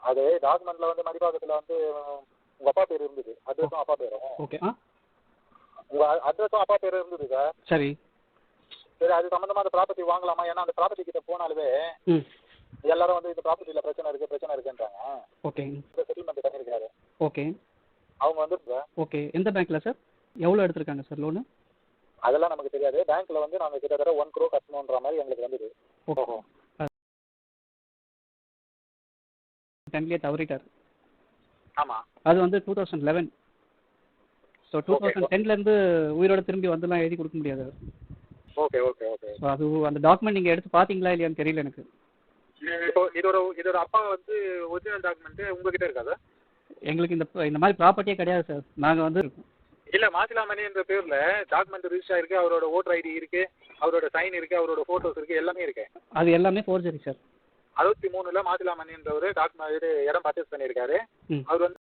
அது டாக்குமெண்ட்ல வந்து மடிப்பாக்கத்தில் வந்து உங்கள் அப்பா பேர் இருந்தது, அட்ரஸும் அப்பா பேரும். ஓகே. உங்கள் அட்ரஸும் அப்பா பேர் இருந்தது சார். சரி. சரி, அது சம்மந்தமாக அந்த ப்ராப்பர்ட்டி வாங்கலாமா? ஏன்னா அந்த ப்ராப்பர்ட்டி கிட்ட போனாலுமே எல்லாரும் வந்து இந்த ப்ராப்பர்ட்டியில் பிரச்சனை இருக்குன்றாங்க. ஓகே. செட்டில்மெண்ட் பண்ணியிருக்காரு. ஓகே. அவங்க வந்து சார். ஓகே. எந்த பேங்க்கில் சார்? எவ்வளோ எடுத்திருக்காங்க சார் லோனு? அதெல்லாம் நமக்கு தெரியாது. பேங்க்கில் வந்து நாங்கள் கிட்டத்தட்ட 1 crore கட்டணுன்ற மாதிரி எங்களுக்கு வந்தது. ஓஹோ. 10 தவறிட்டார். ஆமாம். அது வந்து 2011. ஸோ 2010லேருந்து உயிரோட திரும்பி வந்துலாம் எழுதி கொடுக்க முடியாது. Okay okay okay. ஸோ அது அந்த டாக்குமெண்ட் நீங்கள் எடுத்து பார்த்தீங்களா இல்லையான்னு தெரியல எனக்கு. இப்போ இதோட அப்பா வந்து ஒரிஜினல் டாக்குமெண்ட்டு உங்ககிட்ட இருக்கா சார்? எங்களுக்கு இந்த மாதிரி ப்ராப்பர்ட்டியே கிடையாது சார். நாங்கள் வந்து இல்லை, மாசிலாமணின்ற பேரில் டாக்குமெண்ட் ரிஜிஸ்டர் இருக்குது, அவரோட ஓட்டர் ஐடி இருக்குது, அவரோட சைன் இருக்குது, அவரோட ஃபோட்டோஸ் இருக்குது, எல்லாமே இருக்குது. அது எல்லாமே ஃபோர்ஜரி சார். 63ல் மாசிலாமணின்ற ஒரு டாக்குமெண்ட் இடம் பர்ச்சேஸ் பண்ணியிருக்காரு. அவர் வந்து